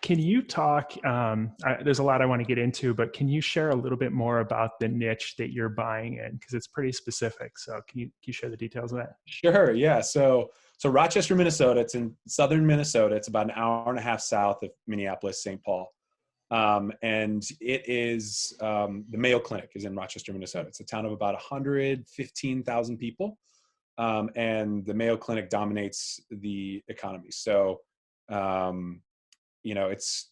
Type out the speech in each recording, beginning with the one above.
can you talk, there's a lot I want to get into, but can you share a little bit more about the niche that you're buying in? Because it's pretty specific. So can you share the details of that? Sure. Yeah. So Rochester, Minnesota, it's in southern Minnesota. It's about an hour and a half south of Minneapolis, St. Paul. And it is, the Mayo Clinic is in Rochester, Minnesota. It's a town of about 115,000 people. And the Mayo Clinic dominates the economy. So, it's,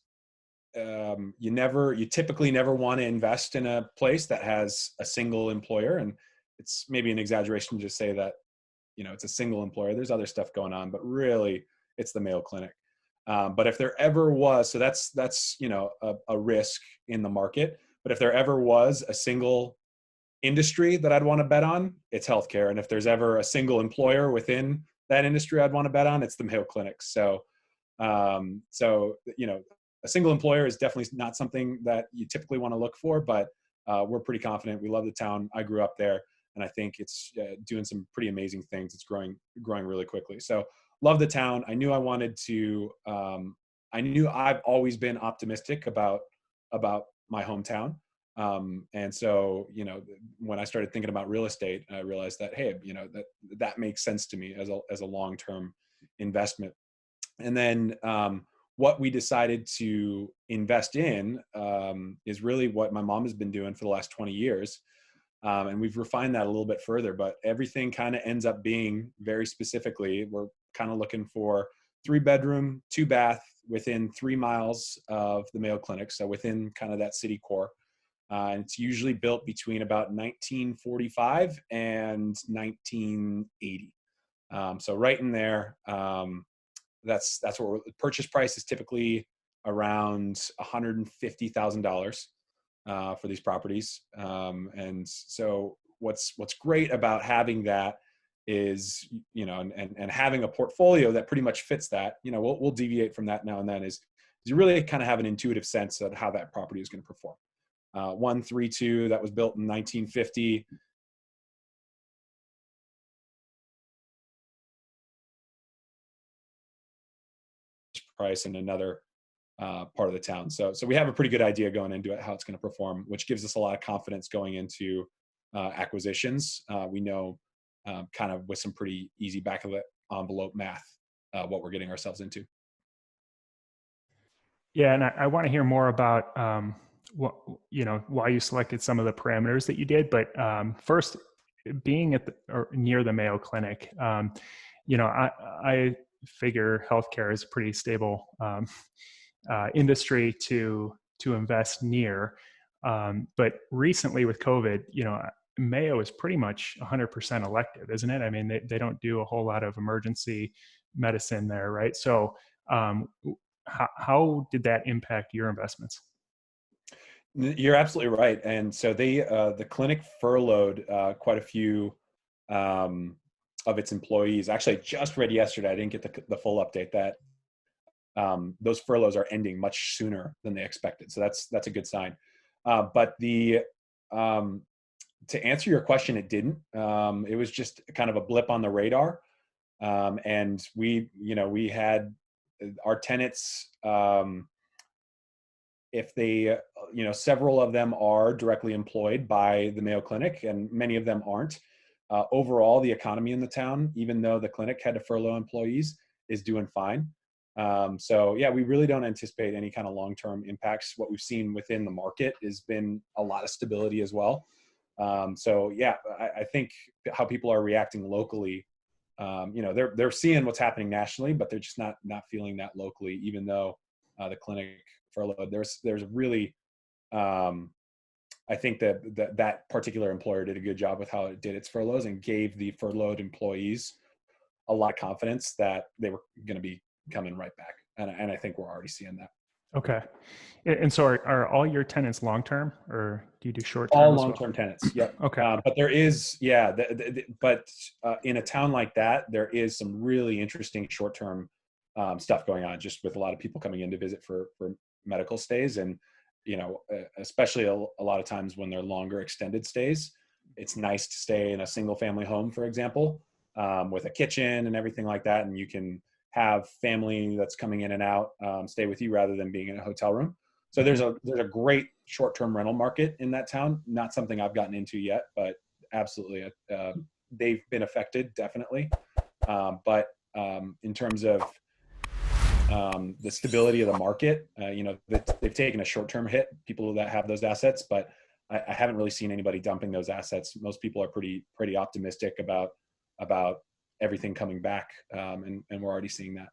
you typically never want to invest in a place that has a single employer. And it's maybe an exaggeration to say that, it's a single employer. There's other stuff going on, but really it's the Mayo Clinic. But if there ever was, so that's a risk in the market. But if there ever was a single industry that I'd want to bet on, it's healthcare. And if there's ever a single employer within that industry I'd want to bet on, it's the Mayo Clinic. So, a single employer is definitely not something that you typically want to look for, but we're pretty confident. We love the town. I grew up there, and I think it's doing some pretty amazing things. It's growing really quickly. So love the town. I knew I wanted to, I knew I've always been optimistic about my hometown. And so, when I started thinking about real estate, I realized that, hey, that makes sense to me as a long-term investment. And then, what we decided to invest in, is really what my mom has been doing for the last 20 years. And we've refined that a little bit further, but everything kind of ends up being very specifically, we're kind of looking for 3-bedroom, 2-bath within 3 miles of the Mayo Clinic. So within kind of that city core. And it's usually built between about 1945 and 1980. So right in there, that's what the purchase price is typically around $150,000 for these properties. And so what's great about having that is, and having a portfolio that pretty much fits that, we'll deviate from that now and then, is you really kind of have an intuitive sense of how that property is going to perform. 132 that was built in 1950. Price in another part of the town. So we have a pretty good idea going into it, how it's going to perform, which gives us a lot of confidence going into acquisitions. We know kind of with some pretty easy back of the envelope math, what we're getting ourselves into. Yeah. And I want to hear more about, why you selected some of the parameters that you did. But first, being at or near the Mayo Clinic, I figure healthcare is a pretty stable industry to invest near. But recently with COVID, Mayo is pretty much 100% elective, isn't it? I mean, they don't do a whole lot of emergency medicine there, right? So how did that impact your investments? You're absolutely right. And so the clinic furloughed quite a few of its employees. Actually, I just read yesterday, I didn't get the full update, that those furloughs are ending much sooner than they expected. So that's a good sign. But to answer your question, it didn't. It was just kind of a blip on the radar. And we had our tenants, if they, several of them are directly employed by the Mayo Clinic, and many of them aren't. Overall, the economy in the town, even though the clinic had to furlough employees, is doing fine. So yeah, we really don't anticipate any kind of long-term impacts. What we've seen within the market has been a lot of stability as well. So yeah, I think how people are reacting locally, they're seeing what's happening nationally, but they're just not feeling that locally, even though the clinic furloughed. There's really, I think that particular employer did a good job with how it did its furloughs and gave the furloughed employees a lot of confidence that they were going to be coming right back. And I think we're already seeing that. Okay. And so are all your tenants long-term, or do you do short-term? All long-term tenants. Yep. Okay. But there is, but in a town like that, there is some really interesting short-term stuff going on, just with a lot of people coming in to visit for medical stays. And, especially a lot of times when they're longer extended stays, it's nice to stay in a single family home, for example, with a kitchen and everything like that. And you can, have family that's coming in and out stay with you rather than being in a hotel room. So there's a great short-term rental market in that town. Not something I've gotten into yet, but absolutely, they've been affected definitely. But in terms of the stability of the market, they've taken a short-term hit, people that have those assets, but I haven't really seen anybody dumping those assets. Most people are pretty optimistic about everything coming back, and we're already seeing that.